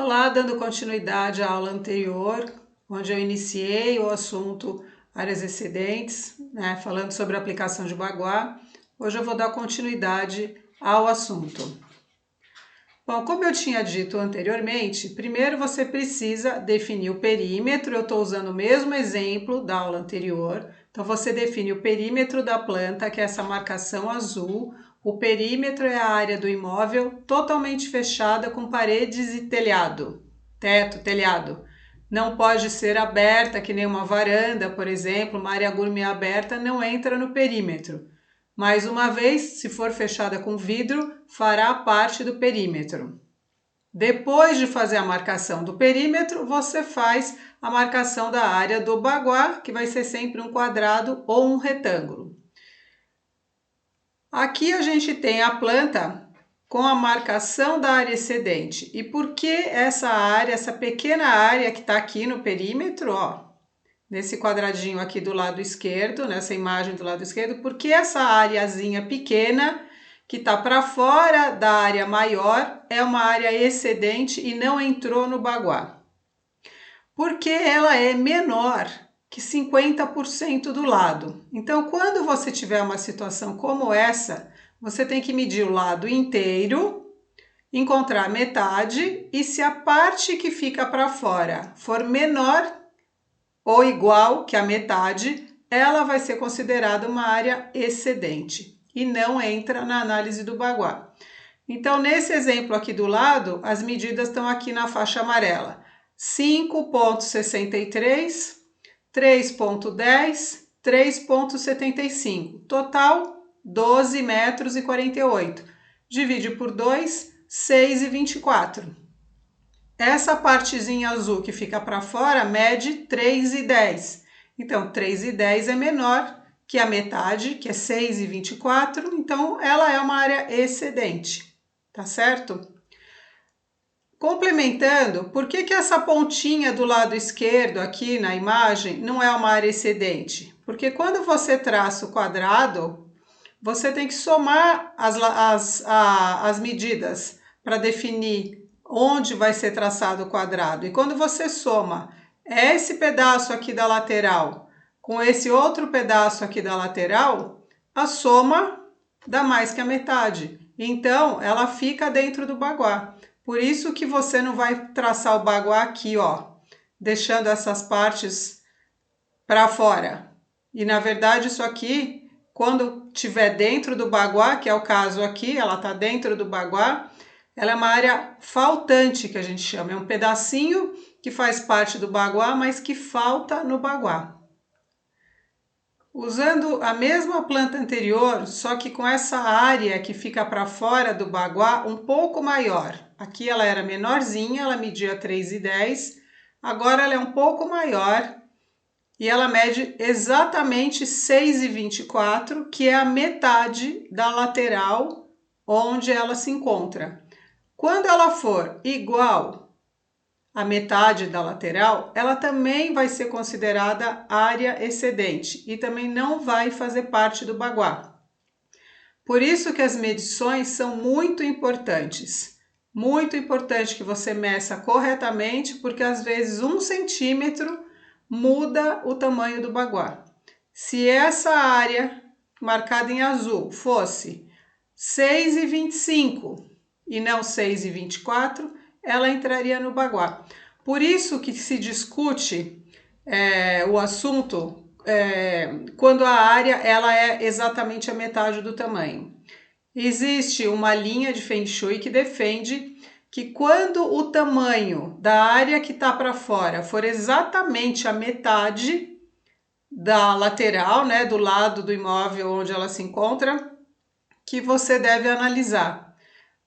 Olá, dando continuidade à aula anterior, onde eu iniciei o assunto áreas excedentes, falando sobre a aplicação de Bagua. Hoje eu vou dar continuidade ao assunto. Bom, como eu tinha dito anteriormente, primeiro você precisa definir o perímetro. Eu estou usando o mesmo exemplo da aula anterior. Então você define o perímetro da planta, que é essa marcação azul. O perímetro é a área do imóvel totalmente fechada com paredes e telhado, teto, telhado. Não pode ser aberta, que nem uma varanda, por exemplo, uma área gourmet aberta não entra no perímetro. Mais uma vez, se for fechada com vidro, fará parte do perímetro. Depois de fazer a marcação do perímetro, você faz a marcação da área do Bagua, que vai ser sempre um quadrado ou um retângulo. Aqui a gente tem a planta com a marcação da área excedente. E por que essa área, essa pequena área que está aqui no perímetro, ó, nesse quadradinho aqui do lado esquerdo, nessa imagem do lado esquerdo, porque essa areazinha pequena que está para fora da área maior é uma área excedente e não entrou no Bagua? Porque ela é menor que 50% do lado. Então, quando você tiver uma situação como essa, você tem que medir o lado inteiro, encontrar metade, e se a parte que fica para fora for menor ou igual que a metade, ela vai ser considerada uma área excedente e não entra na análise do Bagua. Então, nesse exemplo aqui do lado, as medidas estão aqui na faixa amarela. 5,63, 3,10, 3,75. Total, 12 metros e 48. Divide por 2, 6,24. Essa partezinha azul que fica para fora mede 3,10. Então, 3,10 é menor que a metade, que é 6,24. Então, ela é uma área excedente, tá certo? Complementando, por que essa pontinha do lado esquerdo aqui na imagem não é uma área excedente? Porque quando você traça o quadrado, você tem que somar as medidas para definir onde vai ser traçado o quadrado. E quando você soma esse pedaço aqui da lateral com esse outro pedaço aqui da lateral, a soma dá mais que a metade. Então, ela fica dentro do Bagua. Por isso que você não vai traçar o Bagua aqui, ó, deixando essas partes para fora. E na verdade isso aqui, quando tiver dentro do Bagua, que é o caso aqui, ela está dentro do Bagua, ela é uma área faltante, que a gente chama. É um pedacinho que faz parte do Bagua, mas que falta no Bagua. Usando a mesma planta anterior, só que com essa área que fica para fora do Bagua um pouco maior. Aqui ela era menorzinha, ela media 3,10, agora ela é um pouco maior e ela mede exatamente 6,24, que é a metade da lateral onde ela se encontra. Quando ela for igual a metade da lateral, ela também vai ser considerada área excedente e também não vai fazer parte do Bagua. Por isso que as medições são muito importantes. Muito importante que você meça corretamente, porque às vezes 1 centímetro muda o tamanho do Bagua. Se essa área marcada em azul fosse 6,25 e não 6,24, ela entraria no Bagua. Por isso que se discute o assunto quando a área ela é exatamente a metade do tamanho. Existe uma linha de Feng Shui que defende que quando o tamanho da área que está para fora for exatamente a metade da lateral, né, do lado do imóvel onde ela se encontra, que você deve analisar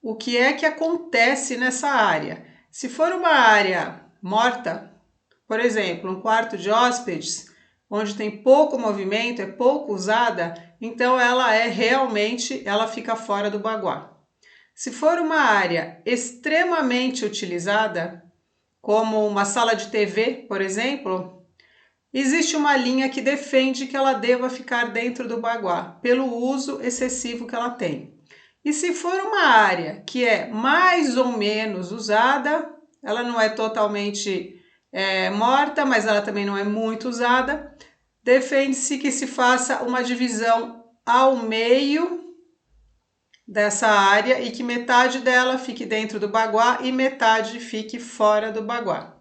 o que é que acontece nessa área. Se for uma área morta, por exemplo, um quarto de hóspedes, onde tem pouco movimento, é pouco usada, então ela ela fica fora do Bagua. Se for uma área extremamente utilizada, como uma sala de TV, por exemplo, existe uma linha que defende que ela deva ficar dentro do Bagua, pelo uso excessivo que ela tem. E se for uma área que é mais ou menos usada, ela não é totalmente morta, mas ela também não é muito usada. Defende-se que se faça uma divisão ao meio dessa área e que metade dela fique dentro do baguá e metade fique fora do baguá.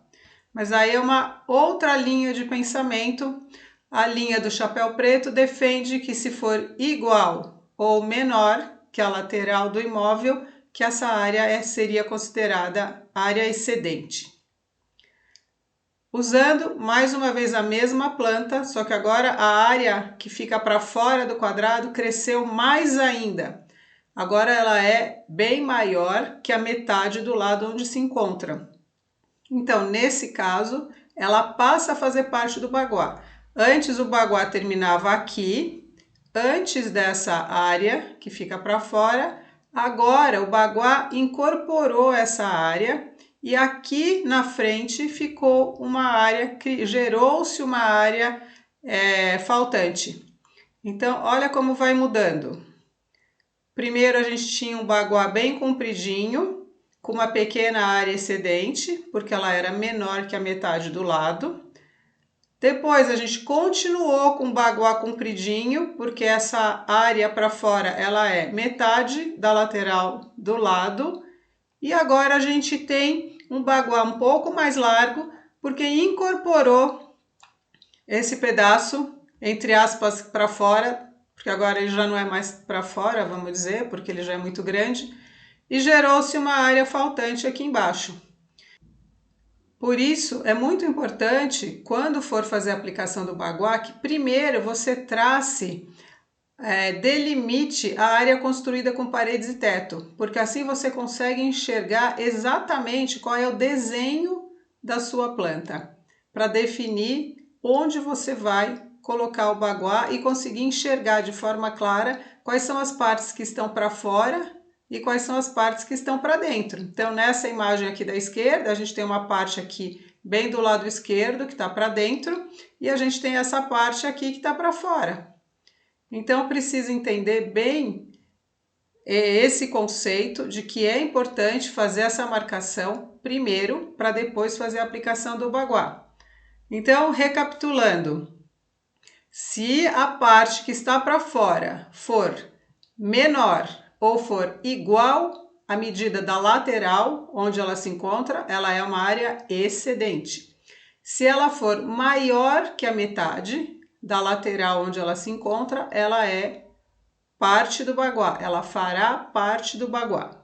Mas aí é uma outra linha de pensamento. A linha do chapéu preto defende que se for igual ou menor que a lateral do imóvel, que essa área seria considerada área excedente. Usando mais uma vez a mesma planta, só que agora a área que fica para fora do quadrado cresceu mais ainda. Agora ela é bem maior que a metade do lado onde se encontra. Então, nesse caso, ela passa a fazer parte do baguá. Antes o baguá terminava aqui, antes dessa área que fica para fora. Agora o baguá incorporou essa área e aqui na frente ficou uma área, gerou-se uma área faltante. Então, olha como vai mudando. Primeiro a gente tinha um baguá bem compridinho, com uma pequena área excedente, porque ela era menor que a metade do lado. Depois a gente continuou com o baguá compridinho, porque essa área para fora ela é metade da lateral do lado. E agora a gente tem um baguá um pouco mais largo, porque incorporou esse pedaço, entre aspas, para fora, porque agora ele já não é mais para fora, vamos dizer, porque ele já é muito grande, e gerou-se uma área faltante aqui embaixo. Por isso, é muito importante, quando for fazer a aplicação do baguá, que primeiro você trace, delimite a área construída com paredes e teto, porque assim você consegue enxergar exatamente qual é o desenho da sua planta, para definir onde você vai colocar o baguá e conseguir enxergar de forma clara quais são as partes que estão para fora e quais são as partes que estão para dentro. Então, nessa imagem aqui da esquerda, a gente tem uma parte aqui bem do lado esquerdo que está para dentro e a gente tem essa parte aqui que está para fora. Então, precisa entender bem esse conceito de que é importante fazer essa marcação primeiro para depois fazer a aplicação do baguá. Então, recapitulando, se a parte que está para fora for menor ou for igual à medida da lateral onde ela se encontra, ela é uma área excedente. Se ela for maior que a metade da lateral onde ela se encontra, ela é parte do baguá, ela fará parte do baguá.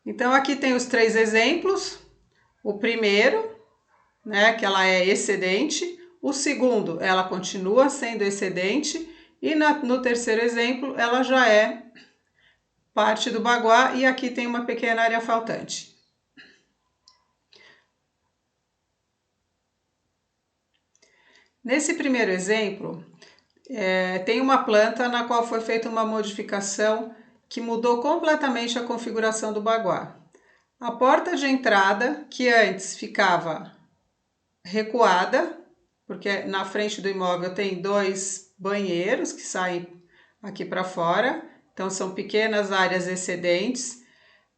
Então aqui tem os 3 exemplos. O primeiro, que ela é excedente. O segundo, ela continua sendo excedente. E no terceiro exemplo, ela já é parte do baguá e aqui tem uma pequena área faltante. Nesse primeiro exemplo, tem uma planta na qual foi feita uma modificação que mudou completamente a configuração do baguá. A porta de entrada, que antes ficava recuada, porque na frente do imóvel tem 2 banheiros que saem aqui para fora, então são pequenas áreas excedentes.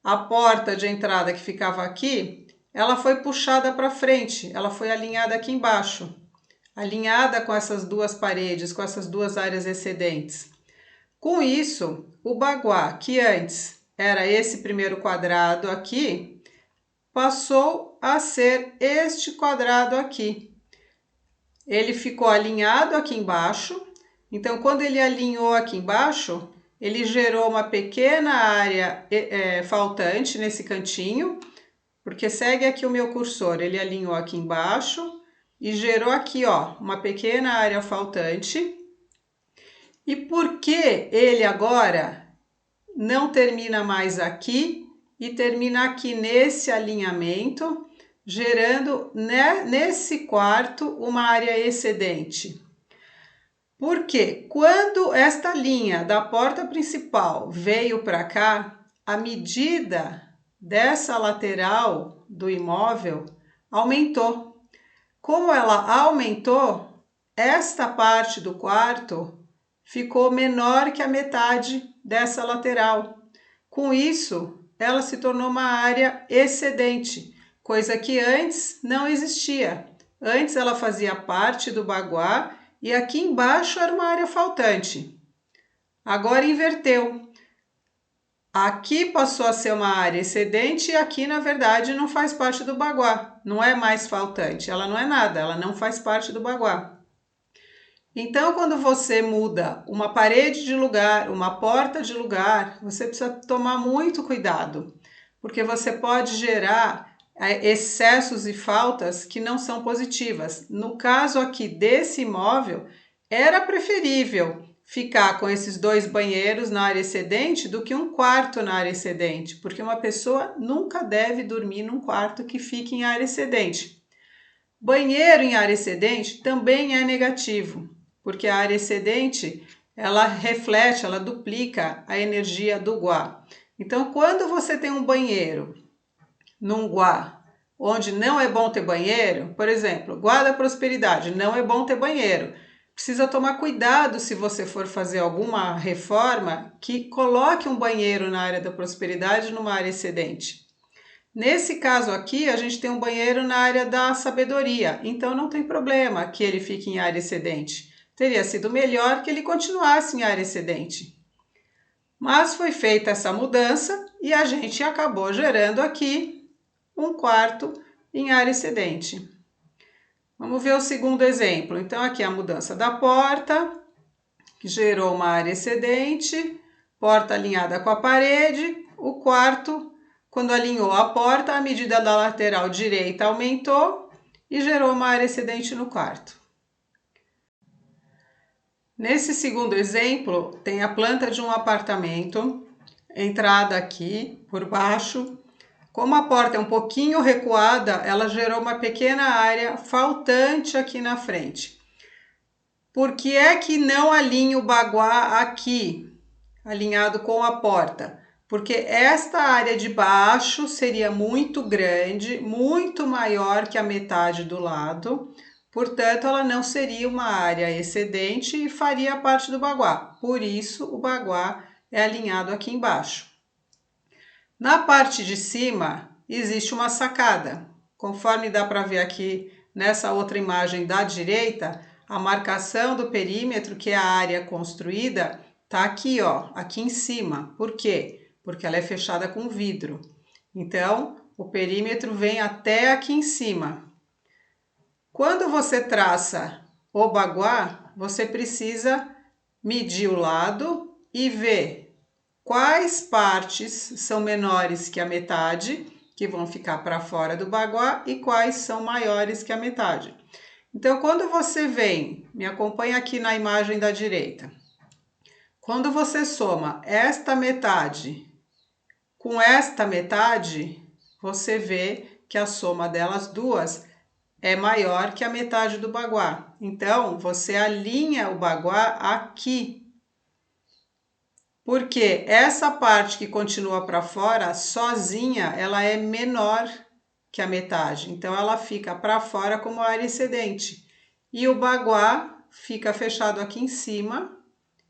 A porta de entrada que ficava aqui, ela foi puxada para frente, ela foi alinhada aqui embaixo, alinhada com essas 2 paredes, com essas 2 áreas excedentes. Com isso, o baguá, que antes era esse primeiro quadrado aqui, passou a ser este quadrado aqui. Ele ficou alinhado aqui embaixo, então quando ele alinhou aqui embaixo, ele gerou uma pequena área faltante nesse cantinho, porque segue aqui o meu cursor, ele alinhou aqui embaixo e gerou aqui, ó, uma pequena área faltante. E por que ele agora não termina mais aqui e termina aqui nesse alinhamento, gerando nesse quarto uma área excedente? Porque quando esta linha da porta principal veio para cá, a medida dessa lateral do imóvel aumentou. Como ela aumentou, esta parte do quarto ficou menor que a metade dessa lateral. Com isso, ela se tornou uma área excedente, coisa que antes não existia. Antes ela fazia parte do baguá e aqui embaixo era uma área faltante. Agora inverteu. Aqui passou a ser uma área excedente e aqui, na verdade, não faz parte do baguá. Não é mais faltante, ela não é nada, ela não faz parte do baguá. Então, quando você muda uma parede de lugar, uma porta de lugar, você precisa tomar muito cuidado, porque você pode gerar excessos e faltas que não são positivas. No caso aqui desse imóvel, era preferível ficar com esses 2 banheiros na área excedente do que um quarto na área excedente, porque uma pessoa nunca deve dormir num quarto que fique em área excedente. Banheiro em área excedente também é negativo, porque a área excedente ela reflete, ela duplica a energia do guá. Então, quando você tem um banheiro num guá onde não é bom ter banheiro, por exemplo, guá da prosperidade, não é bom ter banheiro. Precisa tomar cuidado se você for fazer alguma reforma que coloque um banheiro na área da prosperidade numa área excedente. Nesse caso aqui, a gente tem um banheiro na área da sabedoria, então não tem problema que ele fique em área excedente. Teria sido melhor que ele continuasse em área excedente. Mas foi feita essa mudança e a gente acabou gerando aqui um quarto em área excedente. Vamos ver o segundo exemplo. Então, aqui a mudança da porta, que gerou uma área excedente, porta alinhada com a parede, o quarto, quando alinhou a porta, a medida da lateral direita aumentou e gerou uma área excedente no quarto. Nesse segundo exemplo, tem a planta de um apartamento, entrada aqui por baixo. Como a porta é um pouquinho recuada, ela gerou uma pequena área faltante aqui na frente. Por que é que não alinha o baguá aqui, alinhado com a porta? Porque esta área de baixo seria muito grande, muito maior que a metade do lado, portanto, ela não seria uma área excedente e faria parte do baguá. Por isso, o baguá é alinhado aqui embaixo. Na parte de cima, existe uma sacada. Conforme dá para ver aqui nessa outra imagem da direita, a marcação do perímetro, que é a área construída, tá aqui, ó, aqui em cima. Por quê? Porque ela é fechada com vidro. Então, o perímetro vem até aqui em cima. Quando você traça o baguá, você precisa medir o lado e ver quais partes são menores que a metade, que vão ficar para fora do baguá, e quais são maiores que a metade. Então, quando você vem, me acompanha aqui na imagem da direita. Quando você soma esta metade com esta metade, você vê que a soma delas duas é maior que a metade do baguá. Então, você alinha o baguá aqui. Porque essa parte que continua para fora, sozinha, ela é menor que a metade. Então, ela fica para fora como área excedente. E o baguá fica fechado aqui em cima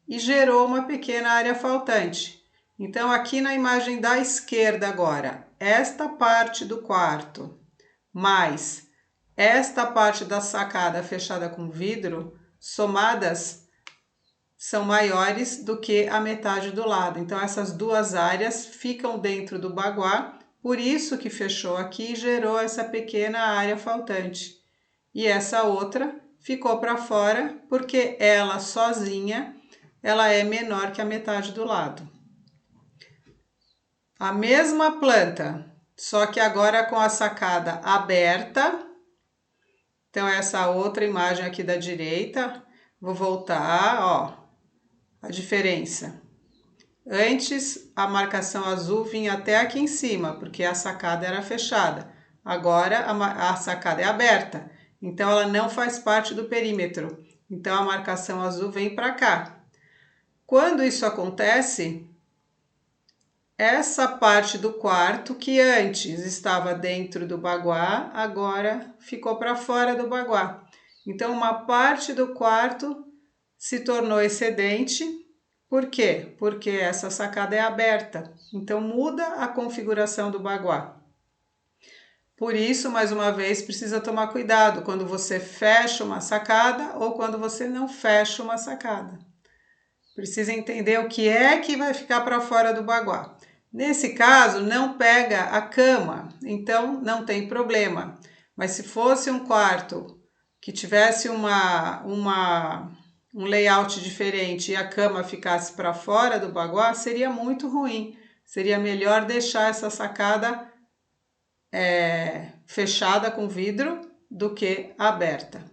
e gerou uma pequena área faltante. Então, aqui na imagem da esquerda agora, esta parte do quarto, mais esta parte da sacada fechada com vidro, somadas, são maiores do que a metade do lado. Então, essas duas áreas ficam dentro do baguá, por isso que fechou aqui e gerou essa pequena área faltante. E essa outra ficou para fora, porque ela sozinha, ela é menor que a metade do lado. A mesma planta, só que agora com a sacada aberta. Então, essa outra imagem aqui da direita, vou voltar, ó, a diferença. Antes, a marcação azul vinha até aqui em cima, porque a sacada era fechada. Agora, a sacada é aberta, então ela não faz parte do perímetro. Então, a marcação azul vem para cá. Quando isso acontece, essa parte do quarto, que antes estava dentro do baguá, agora ficou para fora do baguá. Então, uma parte do quarto se tornou excedente, Por quê? Porque essa sacada é aberta, então muda a configuração do baguá. Por isso, mais uma vez, precisa tomar cuidado quando você fecha uma sacada ou quando você não fecha uma sacada. Precisa entender o que é que vai ficar para fora do baguá. Nesse caso, não pega a cama, então não tem problema. Mas se fosse um quarto que tivesse um layout diferente e a cama ficasse para fora do baguá, seria muito ruim. Seria melhor deixar essa sacada fechada com vidro do que aberta.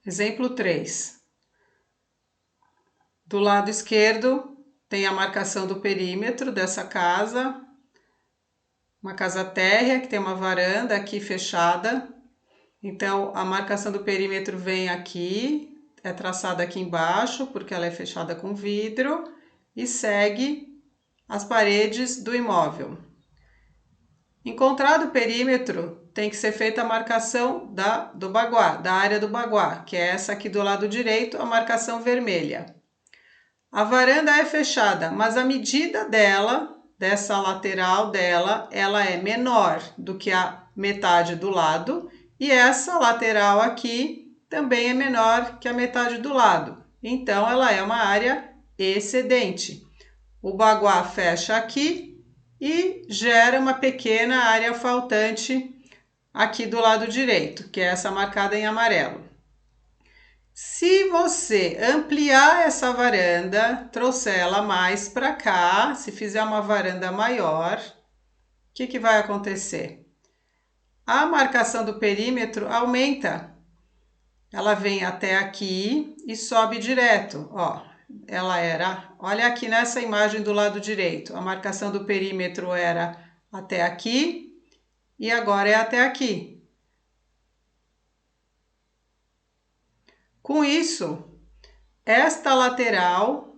Exemplo 3. Do lado esquerdo tem a marcação do perímetro dessa casa, uma casa térrea que tem uma varanda aqui fechada. Então a marcação do perímetro vem aqui, é traçada aqui embaixo porque ela é fechada com vidro e segue as paredes do imóvel. Encontrado o perímetro, tem que ser feita a marcação do baguá, da área do baguá, que é essa aqui do lado direito, a marcação vermelha. A varanda é fechada, mas a medida dela, dessa lateral dela, ela é menor do que a metade do lado, e essa lateral aqui também é menor que a metade do lado. Então, ela é uma área excedente. O baguá fecha aqui e gera uma pequena área faltante aqui do lado direito, que é essa marcada em amarelo. Se você ampliar essa varanda, trouxer ela mais para cá, se fizer uma varanda maior, o que vai acontecer? A marcação do perímetro aumenta. Ela vem até aqui e sobe direto, ó. Olha aqui nessa imagem do lado direito, a marcação do perímetro era até aqui e agora é até aqui. Com isso, esta lateral,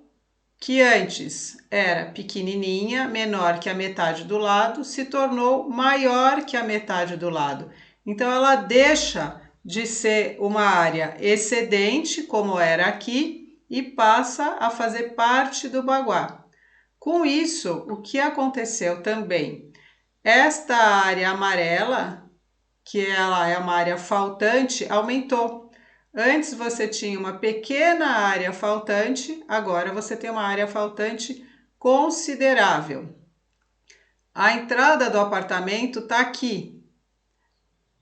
que antes era pequenininha, menor que a metade do lado, se tornou maior que a metade do lado. Então, ela deixa de ser uma área excedente, como era aqui, e passa a fazer parte do baguá. Com isso, o que aconteceu também? Esta área amarela, que ela é uma área faltante, aumentou. Antes você tinha uma pequena área faltante, agora você tem uma área faltante considerável. A entrada do apartamento está aqui,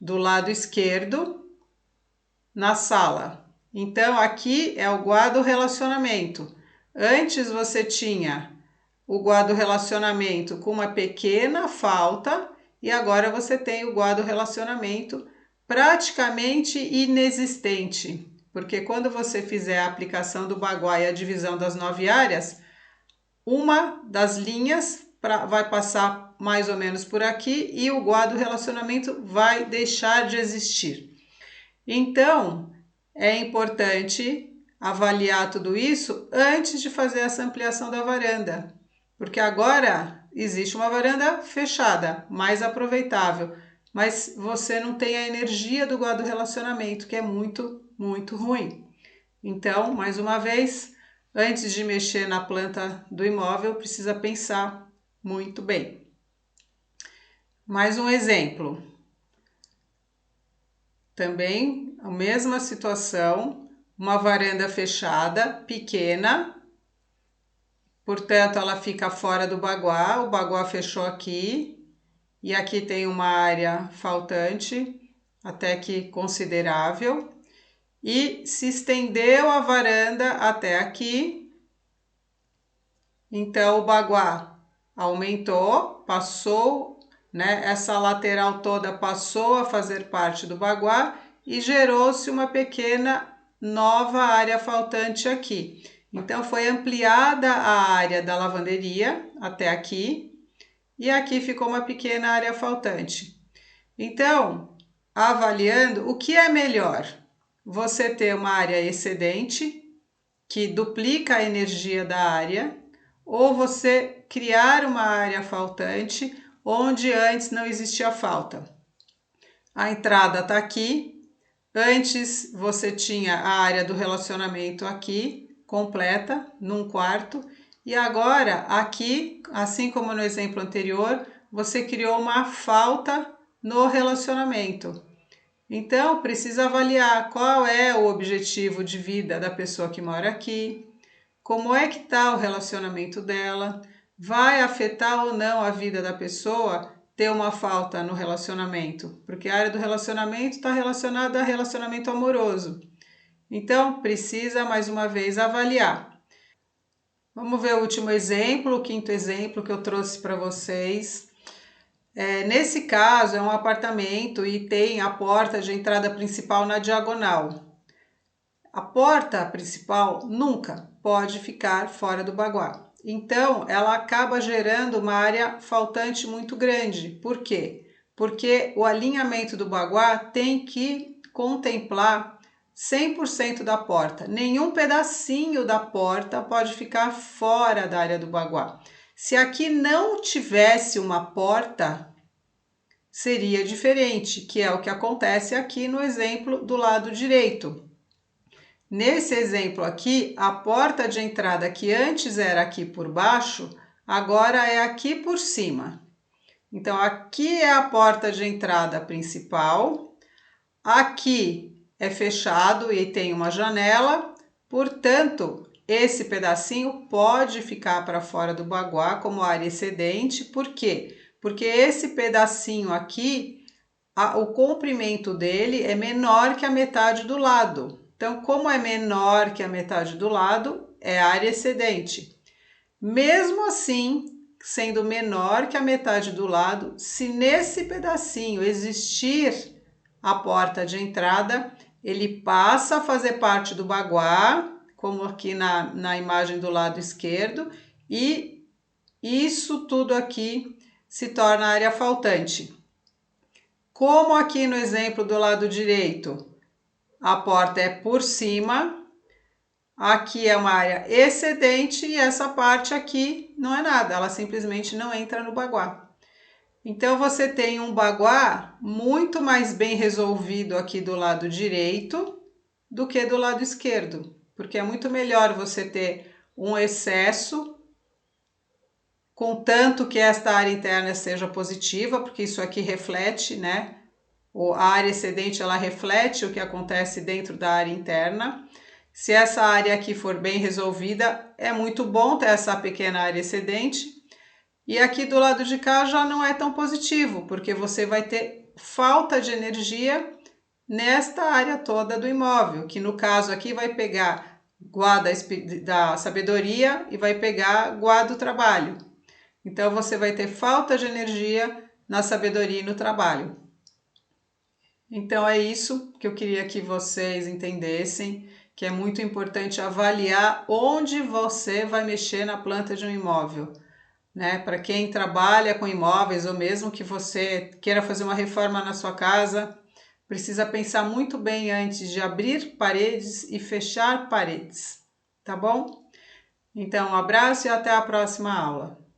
do lado esquerdo, na sala. Então, aqui é o guarda relacionamento. Antes você tinha o guarda relacionamento com uma pequena falta e agora você tem o guarda relacionamento praticamente inexistente, porque quando você fizer a aplicação do baguá e a divisão das 9 áreas, uma das linhas vai passar mais ou menos por aqui e o guarda relacionamento vai deixar de existir. Então, é importante avaliar tudo isso antes de fazer essa ampliação da varanda, porque agora existe uma varanda fechada, mais aproveitável, mas você não tem a energia do guarda relacionamento, que é muito, muito ruim. Então, mais uma vez, antes de mexer na planta do imóvel, precisa pensar muito bem. Mais um exemplo. Também a mesma situação, uma varanda fechada, pequena, portanto ela fica fora do baguá, o baguá fechou aqui, e aqui tem uma área faltante, até que considerável, e se estendeu a varanda até aqui, então o baguá aumentou, passou, né? Essa lateral toda passou a fazer parte do baguá e gerou-se uma pequena nova área faltante aqui. Então foi ampliada a área da lavanderia até aqui e aqui ficou uma pequena área faltante. Então, avaliando, o que é melhor? Você ter uma área excedente que duplica a energia da área, ou você criar uma área faltante onde antes não existia falta. A entrada está aqui, Antes você tinha a área do relacionamento aqui, completa, num quarto, e agora aqui, assim como no exemplo anterior, você criou uma falta no relacionamento. Então, precisa avaliar qual é o objetivo de vida da pessoa que mora aqui, como é que está o relacionamento dela, vai afetar ou não a vida da pessoa ter uma falta no relacionamento, porque a área do relacionamento está relacionada a relacionamento amoroso. Então, precisa mais uma vez avaliar. Vamos ver o último exemplo, o quinto exemplo que eu trouxe para vocês. Nesse caso, é um apartamento e tem a porta de entrada principal na diagonal. A porta principal nunca pode ficar fora do baguá. Então, ela acaba gerando uma área faltante muito grande. Por quê? Porque o alinhamento do baguá tem que contemplar 100% da porta. Nenhum pedacinho da porta pode ficar fora da área do baguá. Se aqui não tivesse uma porta, seria diferente, que é o que acontece aqui no exemplo do lado direito. Nesse exemplo aqui, a porta de entrada que antes era aqui por baixo, agora é aqui por cima. Então, aqui é a porta de entrada principal, aqui é fechado e tem uma janela, portanto, esse pedacinho pode ficar para fora do baguá como área excedente. Por quê? Porque esse pedacinho aqui, o comprimento dele é menor que a metade do lado. Então, como é menor que a metade do lado, é área excedente. Mesmo assim, sendo menor que a metade do lado, se nesse pedacinho existir a porta de entrada, ele passa a fazer parte do baguá, como aqui na imagem do lado esquerdo, e isso tudo aqui se torna área faltante. Como aqui no exemplo do lado direito, a porta é por cima, aqui é uma área excedente e essa parte aqui não é nada, ela simplesmente não entra no baguá. Então, você tem um baguá muito mais bem resolvido aqui do lado direito do que do lado esquerdo, porque é muito melhor você ter um excesso, contanto que esta área interna seja positiva, porque isso aqui reflete, né? A área excedente, ela reflete o que acontece dentro da área interna. Se essa área aqui for bem resolvida, é muito bom ter essa pequena área excedente. E aqui do lado de cá já não é tão positivo, porque você vai ter falta de energia nesta área toda do imóvel, que no caso aqui vai pegar Guá da sabedoria e vai pegar Guá do trabalho. Então, você vai ter falta de energia na sabedoria e no trabalho. Então, é isso que eu queria que vocês entendessem, que é muito importante avaliar onde você vai mexer na planta de um imóvel. Né? Para quem trabalha com imóveis ou mesmo que você queira fazer uma reforma na sua casa, precisa pensar muito bem antes de abrir paredes e fechar paredes, tá bom? Então, um abraço e até a próxima aula.